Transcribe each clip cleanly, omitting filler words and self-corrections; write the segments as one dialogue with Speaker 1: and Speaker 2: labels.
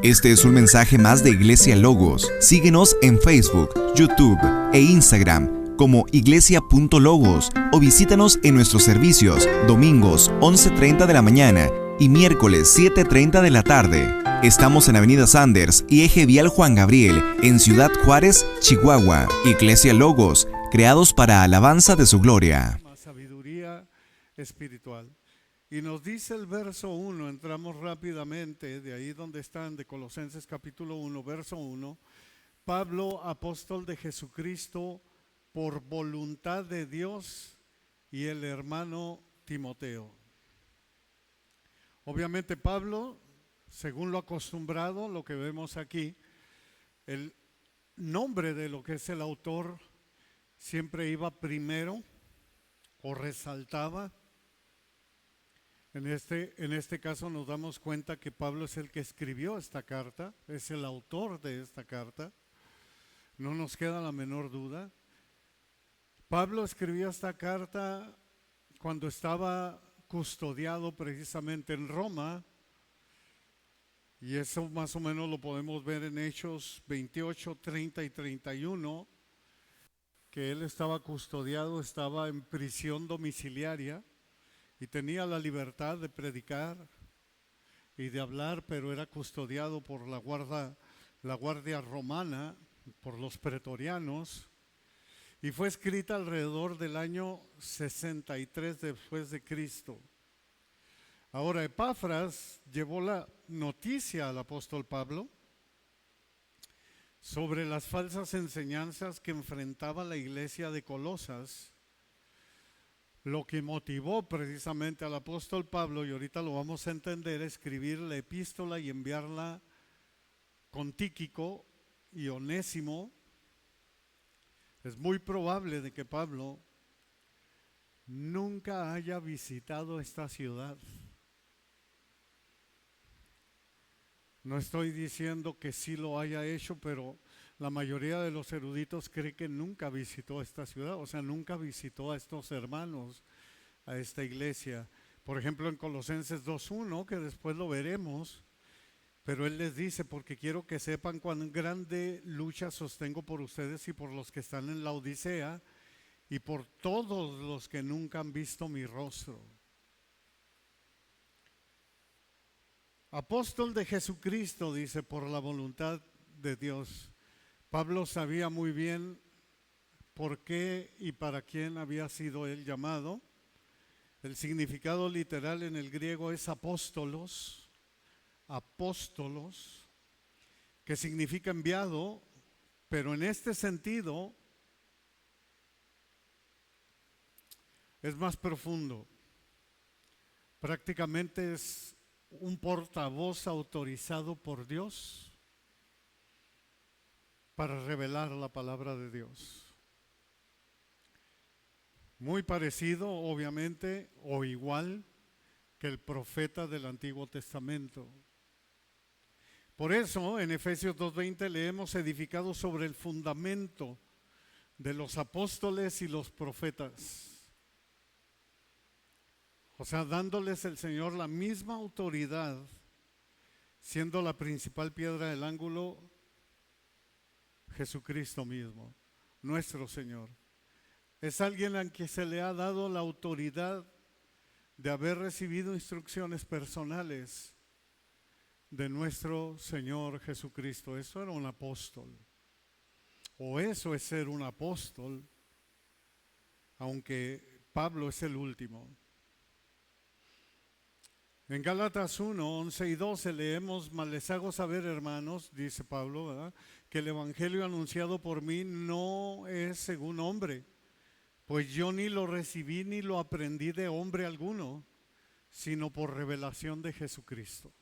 Speaker 1: Este es un mensaje más de Iglesia Logos. Síguenos en Facebook, YouTube e Instagram como iglesia.logos o visítanos en nuestros servicios domingos 11:30 de la mañana y miércoles 7:30 de la tarde. Estamos en Avenida Sanders y Eje Vial Juan Gabriel, en Ciudad Juárez, Chihuahua. Iglesia Logos, creados para alabanza de su gloria.
Speaker 2: Sabiduría espiritual. Y nos dice el verso 1, entramos rápidamente, de ahí donde están, de Colosenses capítulo 1, verso 1. Pablo, apóstol de Jesucristo, por voluntad de Dios, y el hermano Timoteo. Obviamente Pablo, según lo acostumbrado, lo que vemos aquí, el nombre de lo que es el autor siempre iba primero o resaltaba. En este caso nos damos cuenta que Pablo es el que escribió esta carta, es el autor de esta carta, no nos queda la menor duda. Pablo escribió esta carta cuando estaba custodiado precisamente en Roma, y eso más o menos lo podemos ver en Hechos 28, 30 y 31, que él estaba custodiado, estaba en prisión domiciliaria y tenía la libertad de predicar y de hablar, pero era custodiado por la guardia romana, por los pretorianos, y fue escrita alrededor del año 63 después de Cristo. Ahora, Epafras llevó la noticia al apóstol Pablo sobre las falsas enseñanzas que enfrentaba la iglesia de Colosas, lo que motivó precisamente al apóstol Pablo, y ahorita lo vamos a entender, escribir la epístola y enviarla con Tíquico y Onésimo. Es muy probable de que Pablo nunca haya visitado esta ciudad. No estoy diciendo que sí lo haya hecho, pero la mayoría de los eruditos cree que nunca visitó esta ciudad, o sea, nunca visitó a estos hermanos, a esta iglesia. Por ejemplo, en Colosenses 2:1, que después lo veremos, pero él les dice: porque quiero que sepan cuán grande lucha sostengo por ustedes y por los que están en la Odisea y por todos los que nunca han visto mi rostro. Apóstol de Jesucristo, dice, por la voluntad de Dios. Pablo sabía muy bien por qué y para quién había sido él llamado. El significado literal en el griego es apóstolos, que significa enviado, pero en este sentido es más profundo. Prácticamente es un portavoz autorizado por Dios para revelar la palabra de Dios. Muy parecido, obviamente, o igual que el profeta del Antiguo Testamento. Por eso, en Efesios 2:20 leemos: edificado sobre el fundamento de los apóstoles y los profetas. O sea, dándoles el Señor la misma autoridad, siendo la principal piedra del ángulo Jesucristo mismo, nuestro Señor. Es alguien a quien se le ha dado la autoridad de haber recibido instrucciones personales de nuestro Señor Jesucristo. Eso era un apóstol, o eso es ser un apóstol, aunque Pablo es el último. En Gálatas 1, 11 y 12 leemos: mas les hago saber, hermanos, dice Pablo, ¿verdad?, que el evangelio anunciado por mí no es según hombre, pues yo ni lo recibí ni lo aprendí de hombre alguno, sino por revelación de Jesucristo.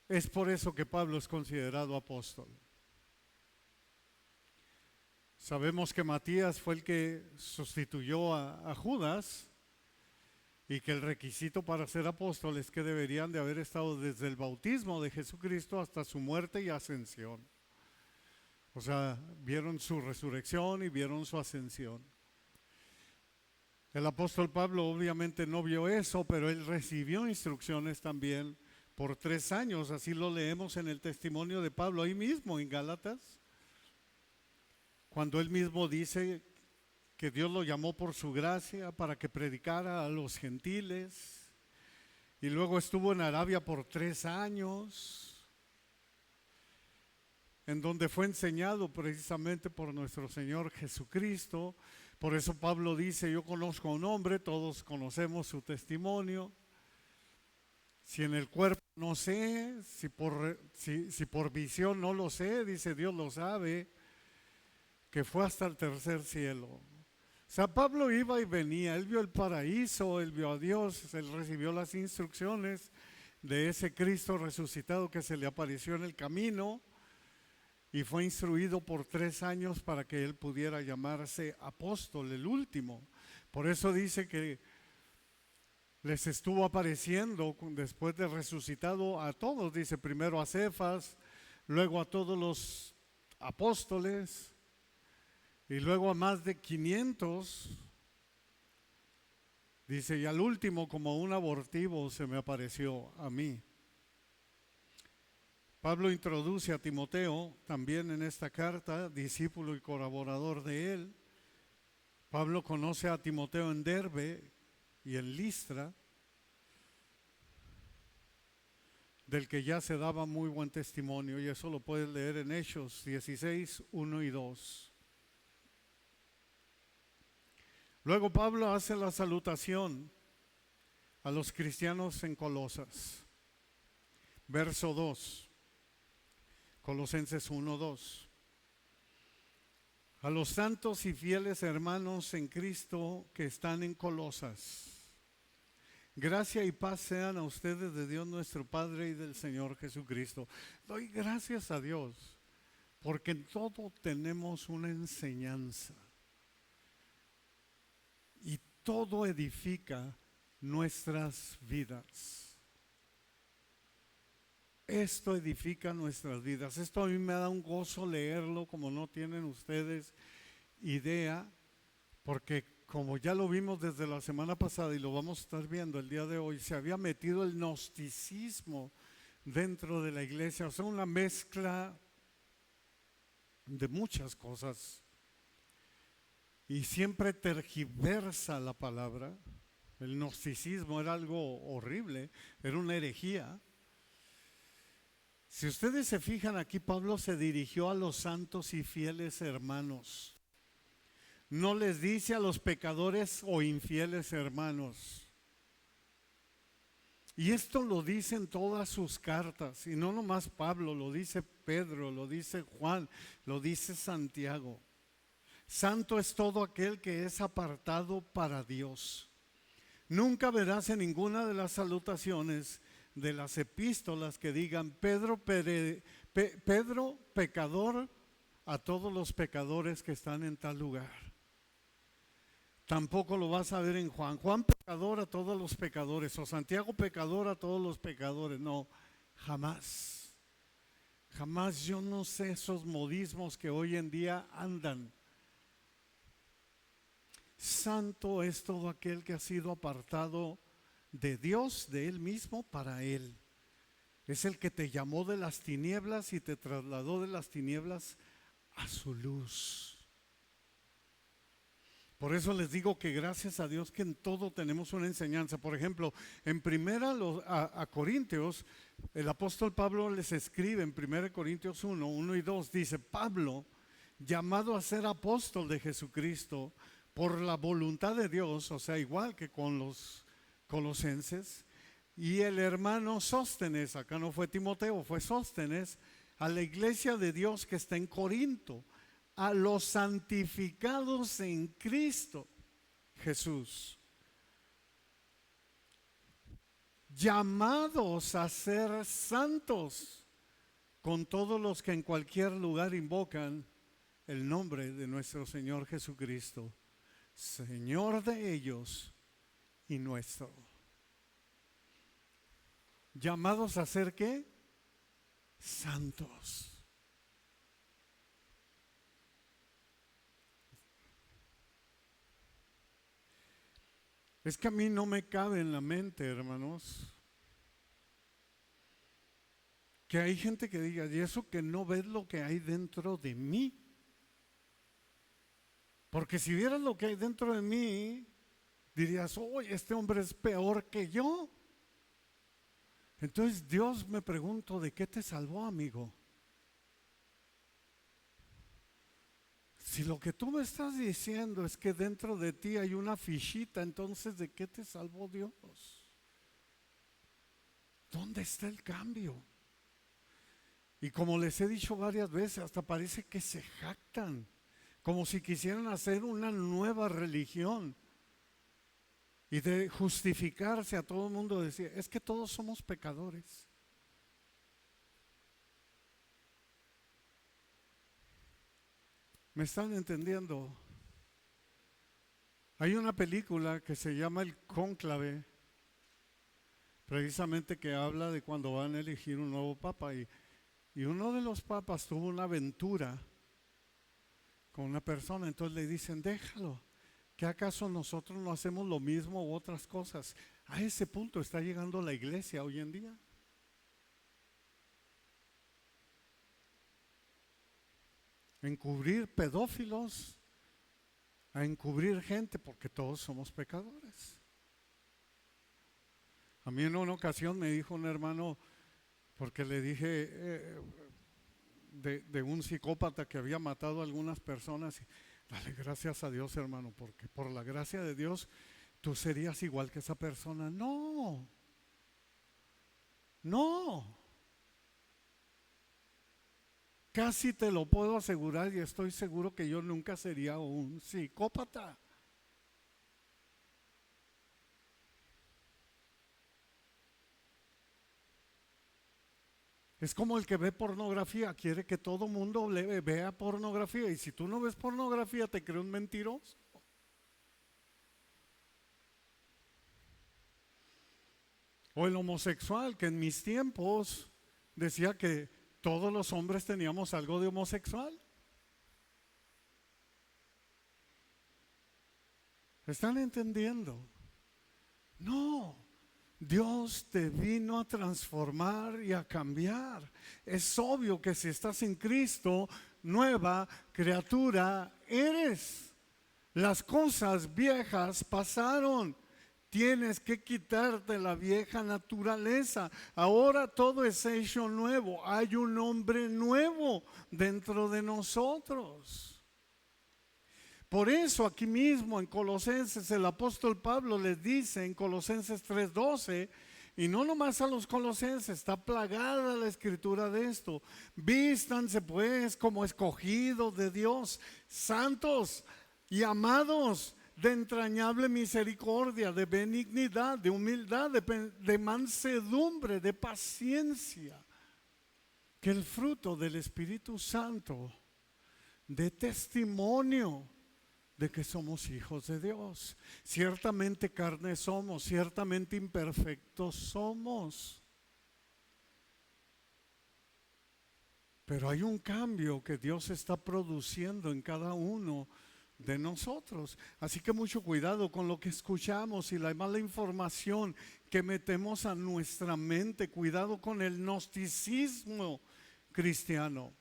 Speaker 2: Es por eso que Pablo es considerado apóstol. Sabemos que Matías fue el que sustituyó a Judas, y que el requisito para ser apóstol es que deberían de haber estado desde el bautismo de Jesucristo hasta su muerte y ascensión. O sea, vieron su resurrección y vieron su ascensión. El apóstol Pablo obviamente no vio eso, pero él recibió instrucciones también por 3 años, así lo leemos en el testimonio de Pablo, ahí mismo en Gálatas, cuando él mismo dice que Dios lo llamó por su gracia para que predicara a los gentiles, y luego estuvo en Arabia por 3 años, en donde fue enseñado precisamente por nuestro Señor Jesucristo. Por eso Pablo dice, yo conozco a un hombre, todos conocemos su testimonio, si en el cuerpo no sé, si por visión no lo sé, dice Dios lo sabe, que fue hasta el tercer cielo. O sea, Pablo iba y venía, él vio el paraíso, él vio a Dios, él recibió las instrucciones de ese Cristo resucitado que se le apareció en el camino y fue instruido por 3 años para que él pudiera llamarse apóstol, el último. Por eso dice que les estuvo apareciendo después de resucitado a todos, dice primero a Cefas, luego a todos los apóstoles y luego a más de 500, dice, y al último como un abortivo se me apareció a mí. Pablo introduce a Timoteo también en esta carta, discípulo y colaborador de él. Pablo conoce a Timoteo en Derbe y en Listra, del que ya se daba muy buen testimonio, y eso lo puedes leer en Hechos 16, 1 y 2. Luego Pablo hace la salutación a los cristianos en Colosas. Verso 2, Colosenses 1, 2. A los santos y fieles hermanos en Cristo que están en Colosas, gracia y paz sean a ustedes de Dios nuestro Padre y del Señor Jesucristo. Doy gracias a Dios porque en todo tenemos una enseñanza y todo edifica nuestras vidas. Esto edifica nuestras vidas. Esto a mí me da un gozo leerlo como no tienen ustedes idea, porque como ya lo vimos desde la semana pasada y lo vamos a estar viendo el día de hoy, se había metido el gnosticismo dentro de la iglesia, o sea, una mezcla de muchas cosas y siempre tergiversa la palabra. El gnosticismo era algo horrible, era una herejía. Si ustedes se fijan aquí, Pablo se dirigió a los santos y fieles hermanos. No les dice a los pecadores o infieles hermanos. Y esto lo dice en todas sus cartas, y no nomás Pablo, lo dice Pedro, lo dice Juan, lo dice Santiago. Santo es todo aquel que es apartado para Dios. Nunca verás en ninguna de las salutaciones de las epístolas que digan Pedro pecador a todos los pecadores que están en tal lugar. Tampoco lo vas a ver en Juan pecador a todos los pecadores, o Santiago pecador a todos los pecadores. No, jamás. Jamás. Yo no sé esos modismos que hoy en día andan. Santo es todo aquel que ha sido apartado de Dios, de Él mismo, para Él. Es el que te llamó de las tinieblas y te trasladó de las tinieblas a su luz. Por eso les digo que gracias a Dios que en todo tenemos una enseñanza. Por ejemplo, en primera a Corintios, el apóstol Pablo les escribe en 1 Corintios 1, 1 y 2, dice, Pablo, llamado a ser apóstol de Jesucristo por la voluntad de Dios, o sea, igual que con los colosenses, y el hermano Sóstenes, acá no fue Timoteo, fue Sóstenes, a la iglesia de Dios que está en Corinto, a los santificados en Cristo Jesús, llamados a ser santos con todos los que en cualquier lugar invocan el nombre de nuestro Señor Jesucristo, Señor de ellos y nuestro. ¿Llamados a ser qué? Santos. Es que a mí no me cabe en la mente, hermanos, que hay gente que diga, y eso que no ves lo que hay dentro de mí. Porque si vieras lo que hay dentro de mí, dirías, oye, este hombre es peor que yo. Entonces Dios, me pregunto, ¿de qué te salvó, amigo? Si lo que tú me estás diciendo es que dentro de ti hay una fichita, entonces ¿de qué te salvó Dios? ¿Dónde está el cambio? Y como les he dicho varias veces, hasta parece que se jactan, como si quisieran hacer una nueva religión y de justificarse a todo el mundo, decir, es que todos somos pecadores. ¿Me están entendiendo? Hay una película que se llama El Cónclave, precisamente que habla de cuando van a elegir un nuevo papa, y uno de los papas tuvo una aventura con una persona, entonces le dicen, déjalo, ¿que acaso nosotros no hacemos lo mismo u otras cosas? A ese punto está llegando la iglesia hoy en día. Encubrir pedófilos, a encubrir gente, porque todos somos pecadores. A mí en una ocasión me dijo un hermano, porque le dije de un psicópata que había matado a algunas personas, y dale gracias a Dios, hermano, porque por la gracia de Dios tú serías igual que esa persona. No, no. Casi te lo puedo asegurar y estoy seguro que yo nunca sería un psicópata. Es como el que ve pornografía, quiere que todo mundo vea pornografía, y si tú no ves pornografía te cree un mentiroso. O el homosexual, que en mis tiempos decía que todos los hombres teníamos algo de homosexual. ¿Están entendiendo? No, Dios te vino a transformar y a cambiar. Es obvio que si estás en Cristo, nueva criatura eres. Las cosas viejas pasaron. Tienes que quitarte la vieja naturaleza. Ahora todo es hecho nuevo. Hay un hombre nuevo dentro de nosotros. Por eso aquí mismo en Colosenses el apóstol Pablo les dice en Colosenses 3:12, y no nomás a los colosenses, está plagada la escritura de esto: vístanse pues como escogidos de Dios, santos y amados, de entrañable misericordia, de benignidad, de humildad, de mansedumbre, de paciencia, que el fruto del Espíritu Santo dé testimonio de que somos hijos de Dios. Ciertamente carne somos, ciertamente imperfectos somos, pero hay un cambio que Dios está produciendo en cada uno de nosotros. Así que mucho cuidado con lo que escuchamos y la mala información que metemos a nuestra mente. Cuidado con el gnosticismo cristiano.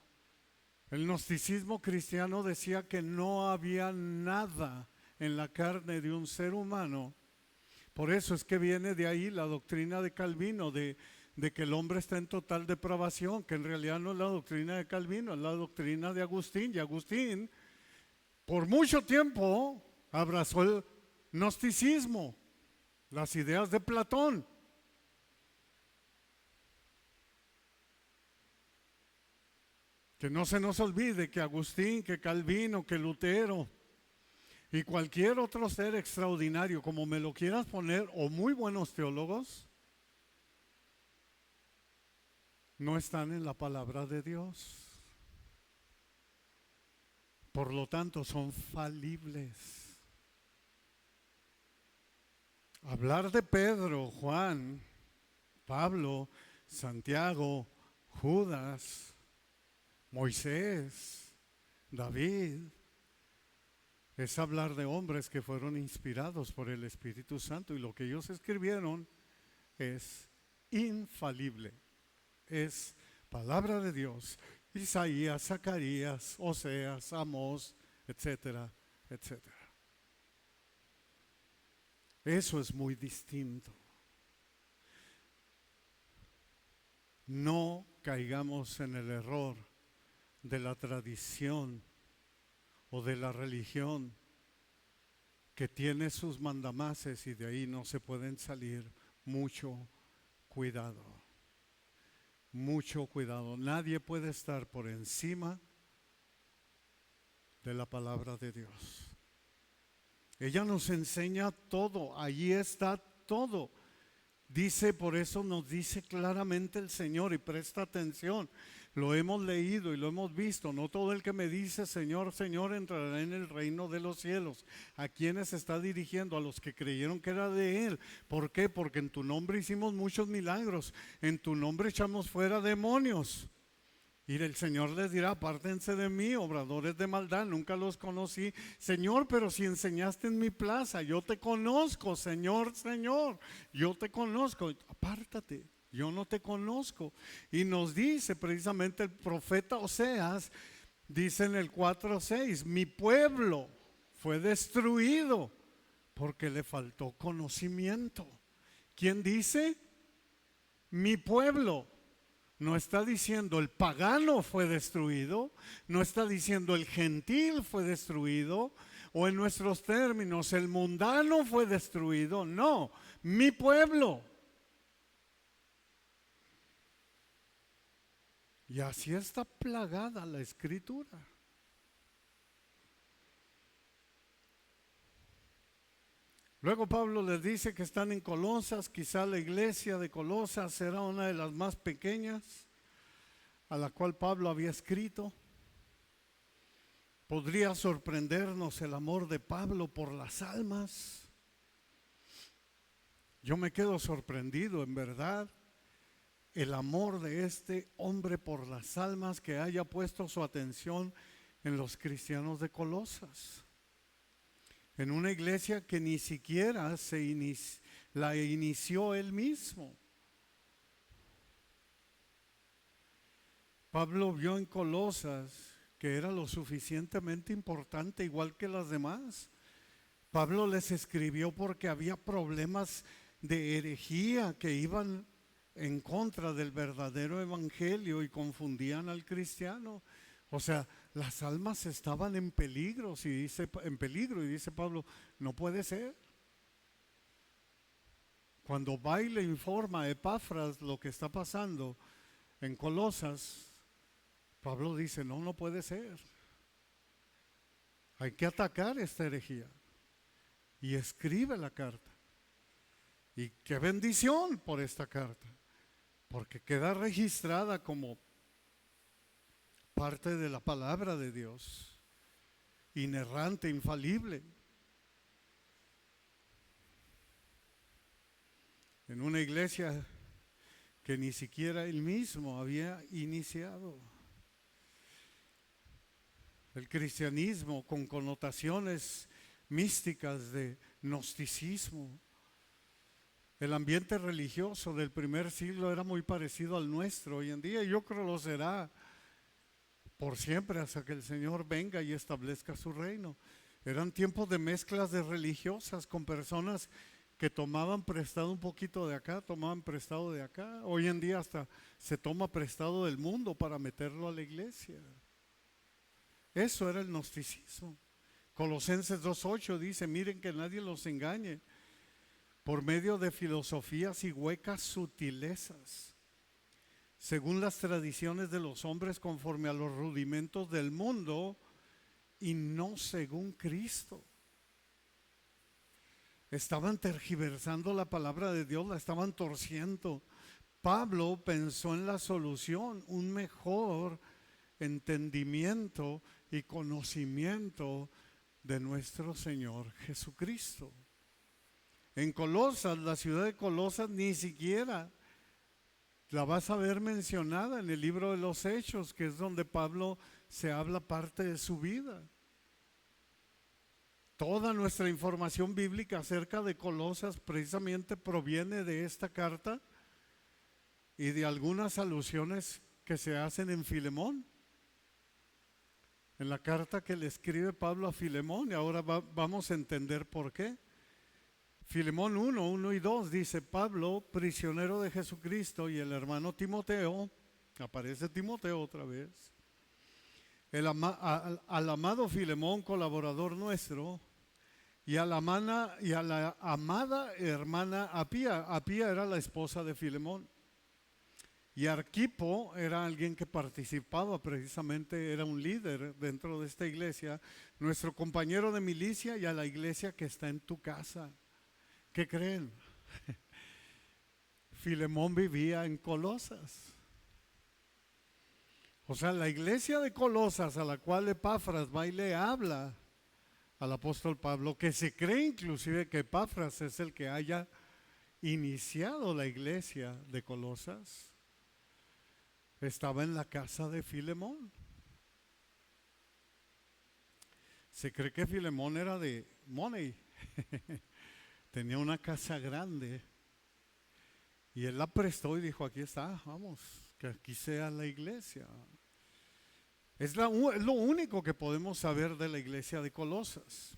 Speaker 2: El gnosticismo cristiano decía que no había nada en la carne de un ser humano. Por eso es que viene de ahí la doctrina de Calvino, de que el hombre está en total depravación, que en realidad no es la doctrina de Calvino, es la doctrina de Agustín. Y Agustín por mucho tiempo abrazó el gnosticismo, las ideas de Platón. Que no se nos olvide que Agustín, que Calvino, que Lutero y cualquier otro ser extraordinario, como me lo quieras poner, o muy buenos teólogos, no están en la palabra de Dios. Por lo tanto, son falibles. Hablar de Pedro, Juan, Pablo, Santiago, Judas, Moisés, David, es hablar de hombres que fueron inspirados por el Espíritu Santo, y lo que ellos escribieron es infalible, es Palabra de Dios. Isaías, Zacarías, Oseas, Amós, etcétera, etcétera. Eso es muy distinto. No caigamos en el error de la tradición o de la religión que tiene sus mandamases y de ahí no se pueden salir. Mucho cuidado. Mucho cuidado. Nadie puede estar por encima de la palabra de Dios. Ella nos enseña todo, allí está todo. Dice, por eso nos dice claramente el Señor, y presta atención, lo hemos leído y lo hemos visto. No todo el que me dice Señor, Señor entrará en el reino de los cielos. ¿A quiénes está dirigiendo? A los que creyeron que era de Él. ¿Por qué? Porque en tu nombre hicimos muchos milagros, en tu nombre echamos fuera demonios. Y el Señor les dirá, apártense de mí, obradores de maldad, nunca los conocí. Señor, pero si enseñaste en mi plaza, yo te conozco, Señor, Señor, yo te conozco. Apártate, yo no te conozco. Y nos dice precisamente el profeta Oseas, dice en el 4:6, mi pueblo fue destruido porque le faltó conocimiento. ¿Quién dice? Mi pueblo. No está diciendo el pagano fue destruido, no está diciendo el gentil fue destruido, o en nuestros términos el mundano fue destruido. No, mi pueblo. Y así está plagada la Escritura. Luego Pablo les dice que están en Colosas, quizá la iglesia de Colosas será una de las más pequeñas a la cual Pablo había escrito. Podría sorprendernos el amor de Pablo por las almas. Yo me quedo sorprendido, en verdad, el amor de este hombre por las almas, que haya puesto su atención en los cristianos de Colosas. En una iglesia que ni siquiera la inició él mismo. Pablo vio en Colosas que era lo suficientemente importante, igual que las demás. Pablo les escribió porque había problemas de herejía que iban en contra del verdadero evangelio y confundían al cristiano. O sea, las almas estaban en peligro, y dice Pablo, no puede ser. Cuando va y le informa a Epafras lo que está pasando en Colosas, Pablo dice, no puede ser. Hay que atacar esta herejía. Y escribe la carta. Y qué bendición por esta carta, porque queda registrada como parte de la palabra de Dios, inerrante, infalible. En una iglesia que ni siquiera él mismo había iniciado. El cristianismo con connotaciones místicas de gnosticismo. El ambiente religioso del primer siglo era muy parecido al nuestro hoy en día, y yo creo lo será por siempre hasta que el Señor venga y establezca su reino. Eran tiempos de mezclas de religiosas con personas que tomaban prestado un poquito de acá, tomaban prestado de acá. Hoy en día hasta se toma prestado del mundo para meterlo a la iglesia. Eso era el gnosticismo. Colosenses 2:8 dice, miren que nadie los engañe por medio de filosofías y huecas sutilezas, según las tradiciones de los hombres, conforme a los rudimentos del mundo y no según Cristo. Estaban tergiversando la palabra de Dios, la estaban torciendo. Pablo pensó en la solución, un mejor entendimiento y conocimiento de nuestro Señor Jesucristo. En Colosas, la ciudad de Colosas, ni siquiera la vas a ver mencionada en el libro de los Hechos, que es donde Pablo se habla parte de su vida. Toda nuestra información bíblica acerca de Colosas precisamente proviene de esta carta y de algunas alusiones que se hacen en Filemón, en la carta que le escribe Pablo a Filemón, y ahora vamos a entender por qué. Filemón 1 y 2 dice: Pablo, prisionero de Jesucristo, y el hermano Timoteo, aparece Timoteo otra vez, al amado Filemón, colaborador nuestro, y a la amada hermana Apía. Apía era la esposa de Filemón. Y Arquipo era alguien que participaba precisamente, era un líder dentro de esta iglesia, nuestro compañero de milicia, y a la iglesia que está en tu casa. ¿Qué creen? Filemón vivía en Colosas. O sea, la iglesia de Colosas, a la cual Epafras va y le habla al apóstol Pablo, que se cree inclusive que Epafras es el que haya iniciado la iglesia de Colosas, estaba en la casa de Filemón. Se cree que Filemón era de money, tenía una casa grande, y él la prestó y dijo: aquí está, vamos, que aquí sea la iglesia. Es lo único que podemos saber de la iglesia de Colosas.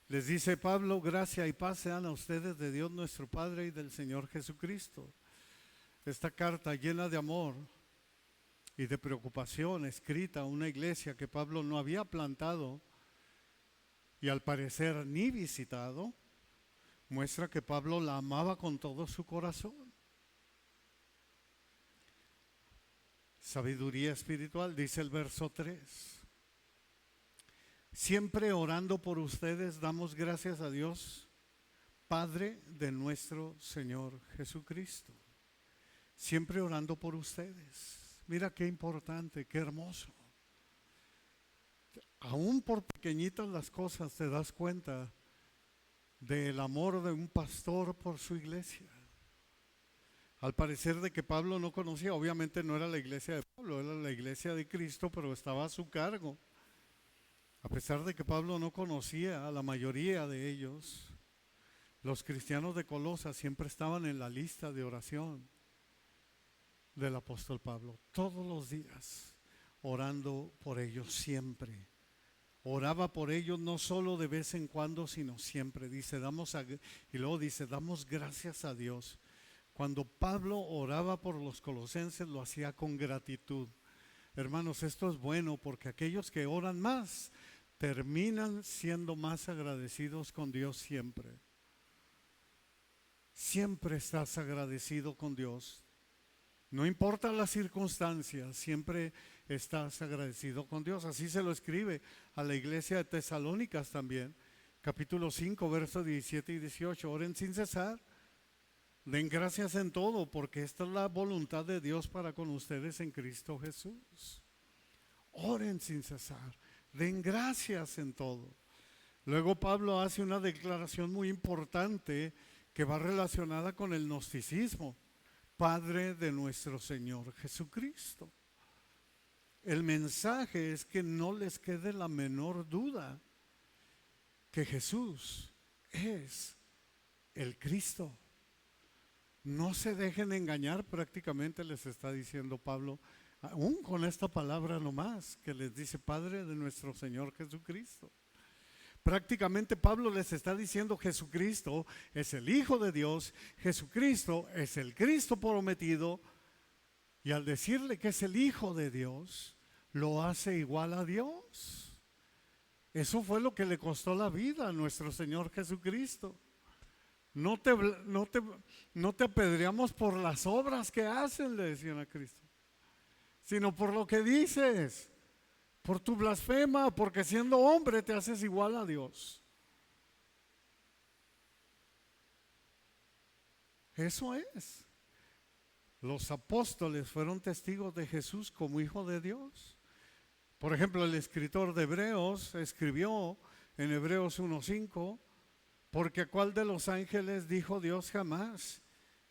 Speaker 2: Les dice Pablo: gracia y paz sean a ustedes de Dios nuestro Padre y del Señor Jesucristo. Esta carta llena de amor y de preocupación, escrita a una iglesia que Pablo no había plantado y al parecer ni visitado, muestra que Pablo la amaba con todo su corazón. Sabiduría espiritual, dice el verso 3. Siempre orando por ustedes damos gracias a Dios, Padre de nuestro Señor Jesucristo. Siempre orando por ustedes. Mira qué importante, qué hermoso. Aún por pequeñitas las cosas te das cuenta del amor de un pastor por su iglesia. Al parecer de que Pablo no conocía, obviamente no era la iglesia de Pablo, era la iglesia de Cristo, pero estaba a su cargo. A pesar de que Pablo no conocía a la mayoría de ellos, los cristianos de Colosas siempre estaban en la lista de oración del apóstol Pablo, todos los días, orando por ellos siempre. Oraba por ellos no solo de vez en cuando, sino siempre. Dice, y luego dice, damos gracias a Dios. Cuando Pablo oraba por los colosenses, lo hacía con gratitud. Hermanos, esto es bueno, porque aquellos que oran más terminan siendo más agradecidos con Dios siempre. Siempre estás agradecido con Dios. No importa las circunstancias, siempre estás agradecido con Dios. Así se lo escribe a la iglesia de Tesalónicas también. Capítulo 5, versos 17 y 18. Oren sin cesar. Den gracias en todo, porque esta es la voluntad de Dios para con ustedes en Cristo Jesús. Oren sin cesar. Den gracias en todo. Luego Pablo hace una declaración muy importante que va relacionada con el gnosticismo. Padre de nuestro Señor Jesucristo. El mensaje es que no les quede la menor duda que Jesús es el Cristo. No se dejen engañar, prácticamente les está diciendo Pablo, aún con esta palabra nomás, que les dice Padre de nuestro Señor Jesucristo. Prácticamente Pablo les está diciendo: Jesucristo es el Hijo de Dios, Jesucristo es el Cristo prometido, y al decirle que es el Hijo de Dios, lo hace igual a Dios. Eso fue lo que le costó la vida a nuestro Señor Jesucristo. No te apedreamos por las obras que hacen, le decían a Cristo, sino por lo que dices. Por tu blasfema, porque siendo hombre te haces igual a Dios. Eso es. Los apóstoles fueron testigos de Jesús como Hijo de Dios. Por ejemplo, el escritor de Hebreos escribió en Hebreos 1:5, porque ¿a cuál de los ángeles dijo Dios jamás: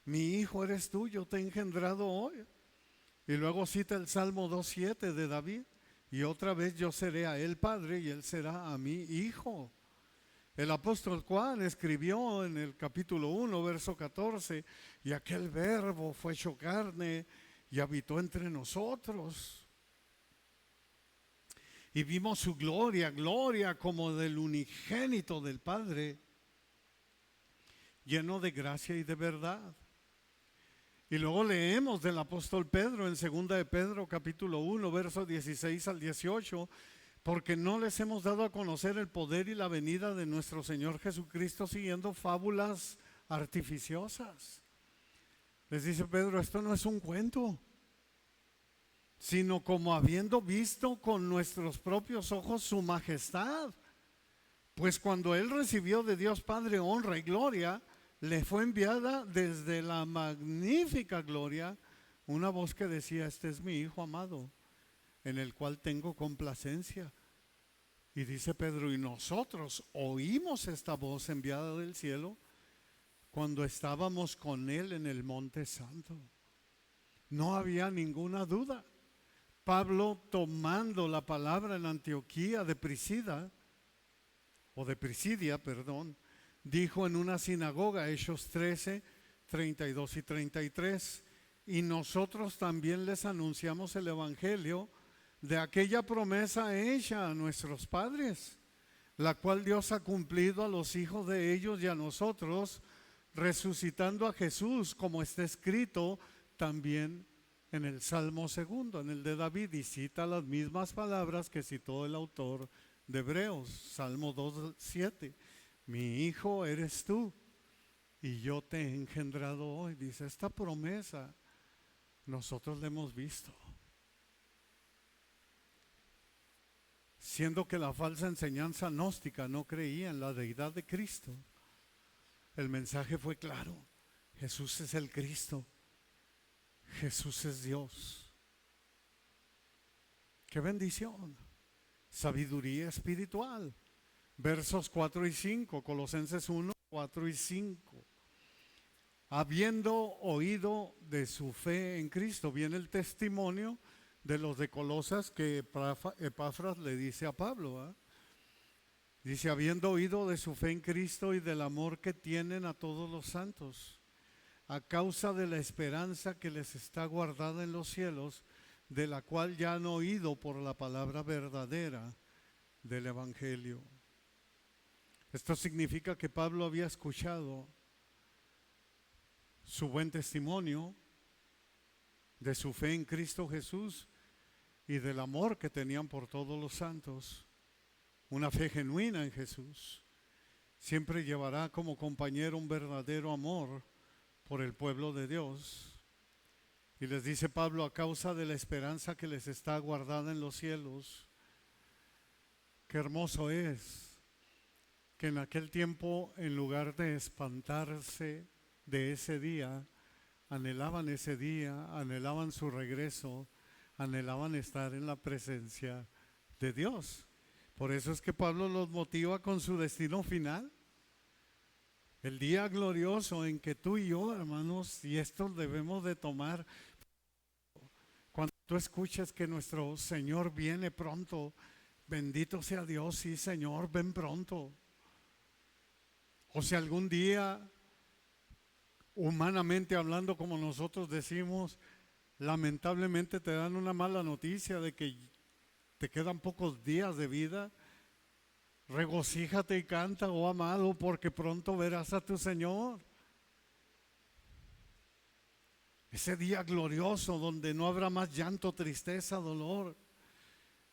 Speaker 2: mi hijo eres tú, yo te he engendrado hoy? Y luego cita el Salmo 2:7 de David. Y otra vez yo seré a él padre y él será a mí hijo. El apóstol Juan escribió en el capítulo 1, verso 14, y aquel verbo fue hecho carne y habitó entre nosotros. Y vimos su gloria, gloria como del unigénito del Padre, lleno de gracia y de verdad. Y luego leemos del apóstol Pedro en 2 de Pedro capítulo 1, versos 16 al 18, porque no les hemos dado a conocer el poder y la venida de nuestro Señor Jesucristo siguiendo fábulas artificiosas. Les dice Pedro, esto no es un cuento, sino como habiendo visto con nuestros propios ojos su majestad. Pues cuando Él recibió de Dios Padre honra y gloria, le fue enviada desde la magnífica gloria una voz que decía, este es mi Hijo amado, en el cual tengo complacencia. Y dice Pedro, y nosotros oímos esta voz enviada del cielo cuando estábamos con Él en el Monte Santo. No había ninguna duda. Pablo, tomando la palabra en Antioquía de Prisidia, dijo en una sinagoga, Hechos 13, 32 y 33, y nosotros también les anunciamos el evangelio de aquella promesa hecha a nuestros padres, la cual Dios ha cumplido a los hijos de ellos y a nosotros, resucitando a Jesús, como está escrito también en el Salmo 2, en el de David, y cita las mismas palabras que citó el autor de Hebreos, Salmo 2:7. Mi hijo eres tú y yo te he engendrado hoy. Dice, esta promesa nosotros la hemos visto. Siendo que la falsa enseñanza gnóstica no creía en la deidad de Cristo, el mensaje fue claro: Jesús es el Cristo, Jesús es Dios. ¡Qué bendición! Sabiduría espiritual. Versos 4 y 5, Colosenses 1, 4 y 5. Habiendo oído de su fe en Cristo, viene el testimonio de los de Colosas que Epafras le dice a Pablo, ¿eh? Dice, habiendo oído de su fe en Cristo y del amor que tienen a todos los santos, a causa de la esperanza que les está guardada en los cielos, de la cual ya han oído por la palabra verdadera del Evangelio. Esto significa que Pablo había escuchado su buen testimonio de su fe en Cristo Jesús y del amor que tenían por todos los santos. Una fe genuina en Jesús siempre llevará como compañero un verdadero amor por el pueblo de Dios. Y les dice Pablo, a causa de la esperanza que les está guardada en los cielos. Qué hermoso es que en aquel tiempo, en lugar de espantarse de ese día, anhelaban ese día, anhelaban su regreso, anhelaban estar en la presencia de Dios. Por eso es que Pablo los motiva con su destino final. El día glorioso en que tú y yo, hermanos, y esto debemos de tomar, cuando tú escuches que nuestro Señor viene pronto, bendito sea Dios, sí Señor, ven pronto. O si algún día, humanamente hablando, como nosotros decimos, lamentablemente te dan una mala noticia de que te quedan pocos días de vida, regocíjate y canta, oh amado, porque pronto verás a tu Señor. Ese día glorioso donde no habrá más llanto, tristeza, dolor,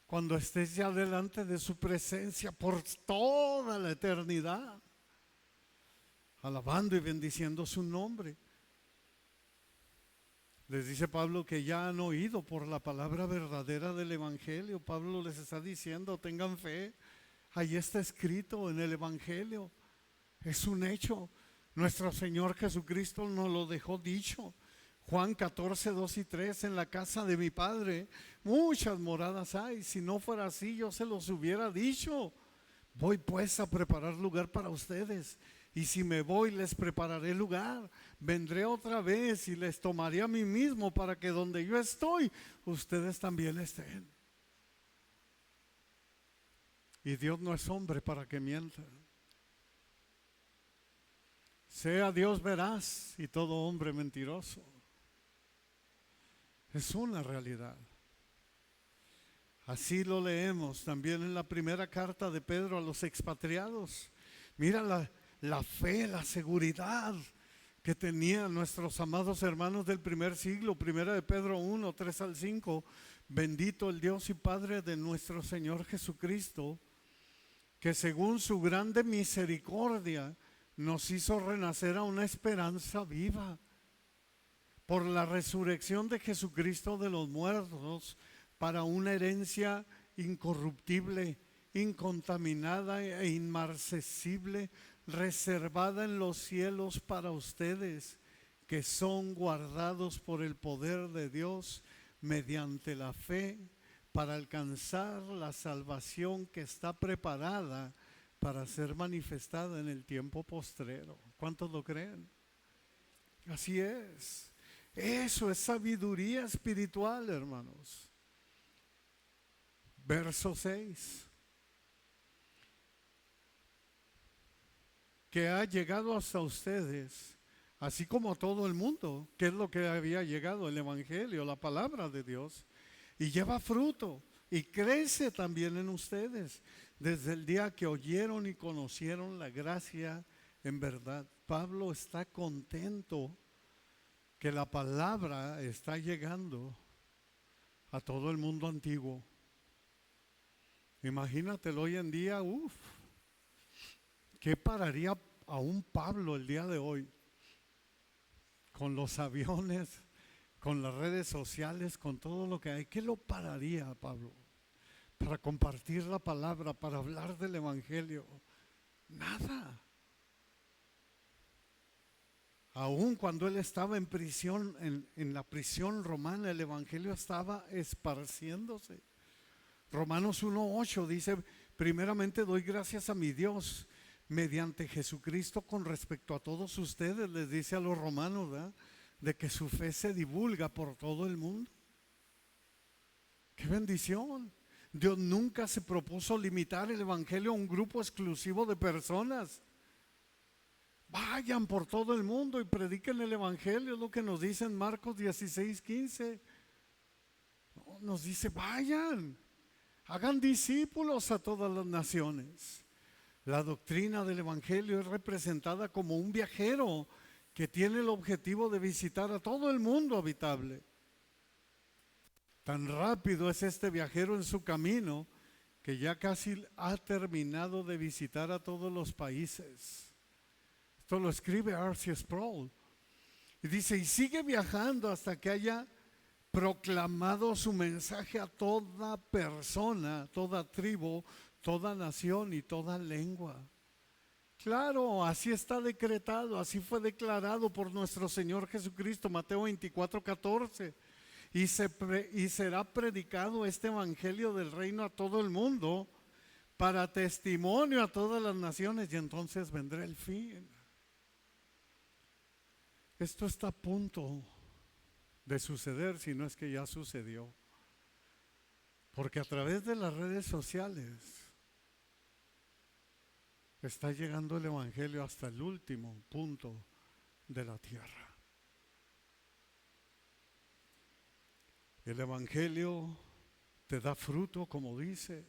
Speaker 2: cuando estés ya delante de su presencia por toda la eternidad, alabando y bendiciendo su nombre. Les dice Pablo que ya han oído por la palabra verdadera del Evangelio. Pablo les está diciendo, tengan fe. Ahí está escrito en el Evangelio. Es un hecho. Nuestro Señor Jesucristo nos lo dejó dicho. Juan 14, 2 y 3, en la casa de mi Padre muchas moradas hay. Si no fuera así, yo se los hubiera dicho. Voy pues a preparar lugar para ustedes. Y si me voy, les prepararé lugar. Vendré otra vez y les tomaré a mí mismo para que donde yo estoy, ustedes también estén. Y Dios no es hombre para que mienta. Sea Dios veraz y todo hombre mentiroso. Es una realidad. Así lo leemos también en la primera carta de Pedro a los expatriados. Mira la fe, la seguridad que tenían nuestros amados hermanos del primer siglo. Primera de Pedro 1, 3 al 5. Bendito el Dios y Padre de nuestro Señor Jesucristo, que según su grande misericordia nos hizo renacer a una esperanza viva por la resurrección de Jesucristo de los muertos, para una herencia incorruptible, incontaminada e inmarcesible, reservada en los cielos para ustedes, que son guardados por el poder de Dios mediante la fe, para alcanzar la salvación que está preparada para ser manifestada en el tiempo postrero. ¿Cuántos lo creen? Así es. Eso es sabiduría espiritual, hermanos. Verso 6. Que ha llegado hasta ustedes, así como a todo el mundo. ¿Qué es lo que había llegado? El Evangelio, la palabra de Dios. Y lleva fruto y crece también en ustedes desde el día que oyeron y conocieron la gracia en verdad. Pablo está contento que la palabra está llegando a todo el mundo antiguo. Imagínatelo hoy en día, ¿qué pararía a un Pablo el día de hoy? Con los aviones, con las redes sociales, con todo lo que hay. ¿Qué lo pararía a Pablo? Para compartir la palabra, para hablar del Evangelio. Nada. Aún cuando él estaba en prisión, en la prisión romana, el Evangelio estaba esparciéndose. Romanos 1:8 dice: primeramente doy gracias a mi Dios mediante Jesucristo con respecto a todos ustedes, les dice a los romanos, ¿verdad?, de que su fe se divulga por todo el mundo. ¡Qué bendición! Dios nunca se propuso limitar el Evangelio a un grupo exclusivo de personas. Vayan por todo el mundo y prediquen el Evangelio, es lo que nos dice en Marcos 16:15. Nos dice: vayan, hagan discípulos a todas las naciones. La doctrina del Evangelio es representada como un viajero que tiene el objetivo de visitar a todo el mundo habitable. Tan rápido es este viajero en su camino que ya casi ha terminado de visitar a todos los países. Esto lo escribe R.C. Sproul. Y dice: y sigue viajando hasta que haya proclamado su mensaje a toda persona, toda tribu, toda nación y toda lengua. Claro, así está decretado, así fue declarado por nuestro Señor Jesucristo, Mateo 24:14. Y será predicado este evangelio del reino a todo el mundo para testimonio a todas las naciones, y entonces vendrá el fin. Esto está a punto de suceder, si no es que ya sucedió, porque a través de las redes sociales está llegando el evangelio hasta el último punto de la tierra. El evangelio te da fruto, como dice,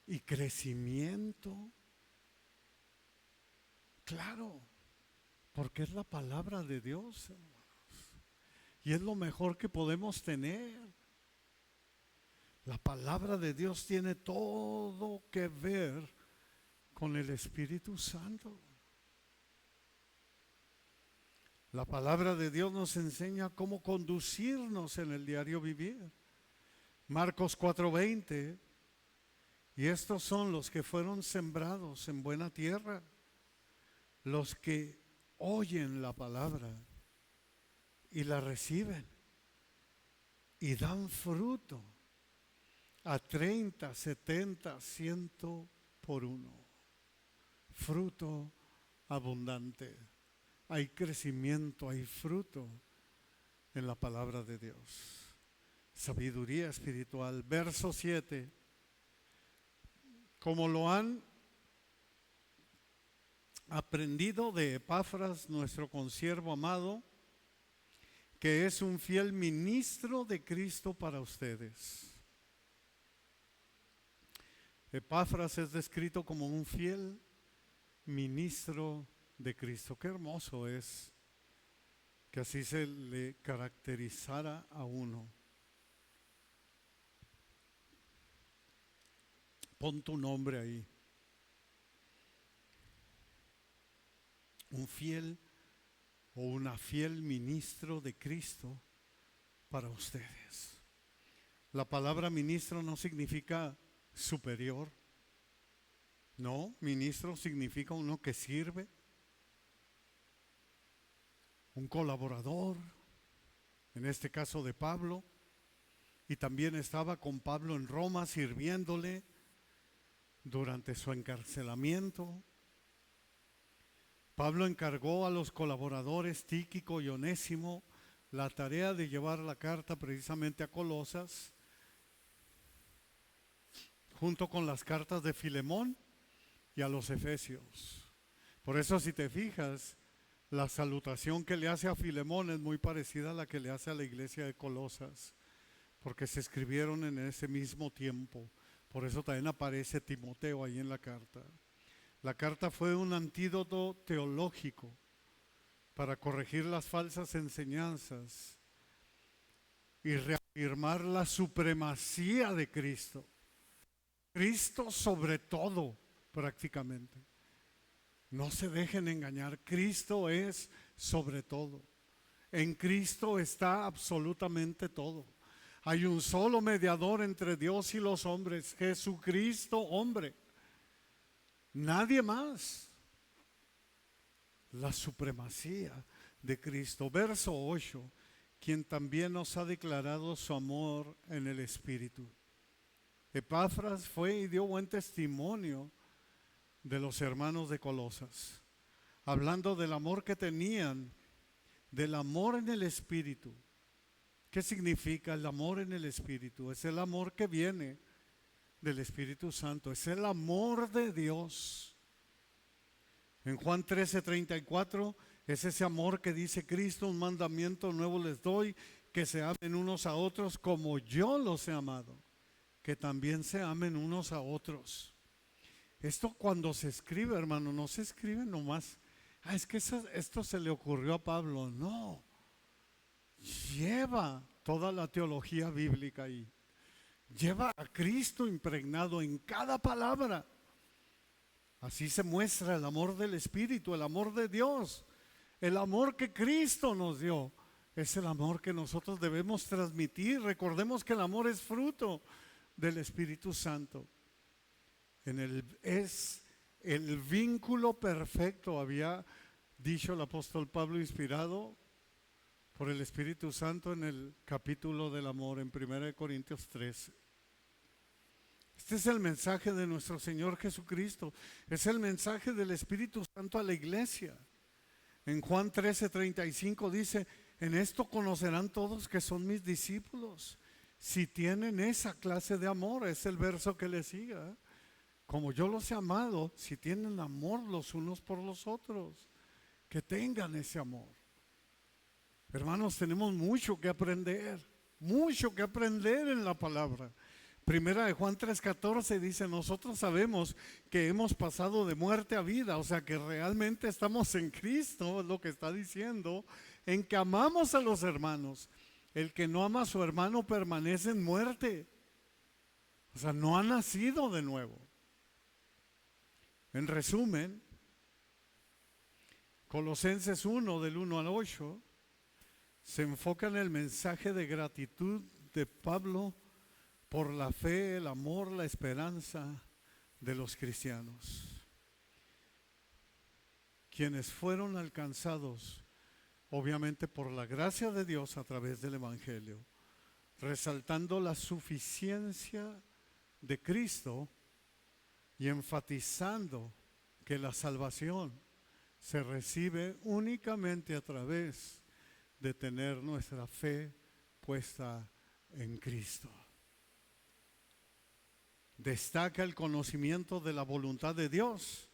Speaker 2: y crecimiento. Claro, porque es la palabra de Dios, hermanos, y es lo mejor que podemos tener. La palabra de Dios tiene todo que ver con el Espíritu Santo. La palabra de Dios nos enseña cómo conducirnos en el diario vivir. Marcos 4:20: y estos son los que fueron sembrados en buena tierra, los que oyen la palabra y la reciben y dan fruto a 30, 70, 100 por uno. Fruto abundante. Hay crecimiento, hay fruto en la palabra de Dios. Sabiduría espiritual. Verso 7. Como lo han aprendido de Epafras, nuestro consiervo amado, que es un fiel ministro de Cristo para ustedes. Epafras es descrito como un fiel ministro de Cristo. Qué hermoso es que así se le caracterizara a uno. Pon tu nombre ahí. Un fiel o una fiel ministro de Cristo para ustedes. La palabra ministro no significa superior. No, ministro significa uno que sirve, un colaborador, en este caso de Pablo, y también estaba con Pablo en Roma sirviéndole durante su encarcelamiento. Pablo encargó a los colaboradores Tíquico y Onésimo la tarea de llevar la carta precisamente a Colosas, junto con las cartas de Filemón y a los Efesios. Por eso, si te fijas, la salutación que le hace a Filemón es muy parecida a la que le hace a la iglesia de Colosas, porque se escribieron en ese mismo tiempo. Por eso también aparece Timoteo ahí en la carta. La carta fue un antídoto teológico para corregir las falsas enseñanzas y reafirmar la supremacía de Cristo. Cristo sobre todo, prácticamente. No se dejen engañar, Cristo es sobre todo. En Cristo está absolutamente todo. Hay un solo mediador entre Dios y los hombres, Jesucristo hombre. Nadie más. La supremacía de Cristo. Verso 8, quien también nos ha declarado su amor en el Espíritu. Epafras fue y dio buen testimonio de los hermanos de Colosas, hablando del amor que tenían, del amor en el Espíritu. ¿Qué significa el amor en el Espíritu? Es el amor que viene del Espíritu Santo, es el amor de Dios. En Juan 13:34 es ese amor que dice Cristo: un mandamiento nuevo les doy, que se amen unos a otros como yo los he amado, que también se amen unos a otros. Esto cuando se escribe, hermano, no se escribe nomás, es que esto se le ocurrió a Pablo. No, lleva toda la teología bíblica ahí. Lleva a Cristo impregnado en cada palabra. Así se muestra el amor del Espíritu, el amor de Dios. El amor que Cristo nos dio es el amor que nosotros debemos transmitir. Recordemos que el amor es fruto del Espíritu Santo. Es el vínculo perfecto, había dicho el apóstol Pablo, inspirado por el Espíritu Santo en el capítulo del amor, en 1 Corintios 13. Este es el mensaje de nuestro Señor Jesucristo, es el mensaje del Espíritu Santo a la iglesia. En Juan 13:35 dice: en esto conocerán todos que son mis discípulos, si tienen esa clase de amor. Es el verso que le siga. Como yo los he amado, si tienen amor los unos por los otros, que tengan ese amor. Hermanos, tenemos mucho que aprender en la palabra. Primera de Juan 3:14 dice: nosotros sabemos que hemos pasado de muerte a vida, o sea que realmente estamos en Cristo, es lo que está diciendo, en que amamos a los hermanos. El que no ama a su hermano permanece en muerte, o sea, no ha nacido de nuevo. En resumen, Colosenses 1, del 1 al 8, se enfoca en el mensaje de gratitud de Pablo por la fe, el amor, la esperanza de los cristianos, quienes fueron alcanzados obviamente por la gracia de Dios a través del Evangelio, resaltando la suficiencia de Cristo y enfatizando que la salvación se recibe únicamente a través de tener nuestra fe puesta en Cristo. Destaca el conocimiento de la voluntad de Dios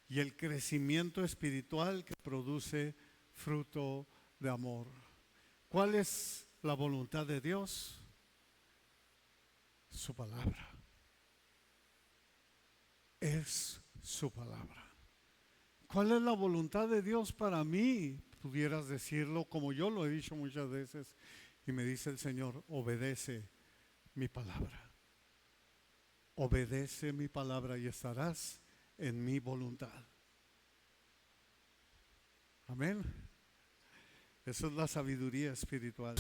Speaker 2: y el crecimiento espiritual que produce fruto de amor. ¿Cuál es la voluntad de Dios? Su palabra. Es su palabra. ¿Cuál es la voluntad de Dios para mí? Pudieras decirlo como yo lo he dicho muchas veces. Y me dice el Señor, obedece mi palabra. Obedece mi palabra y estarás en mi voluntad. Amén. Esa es la sabiduría espiritual.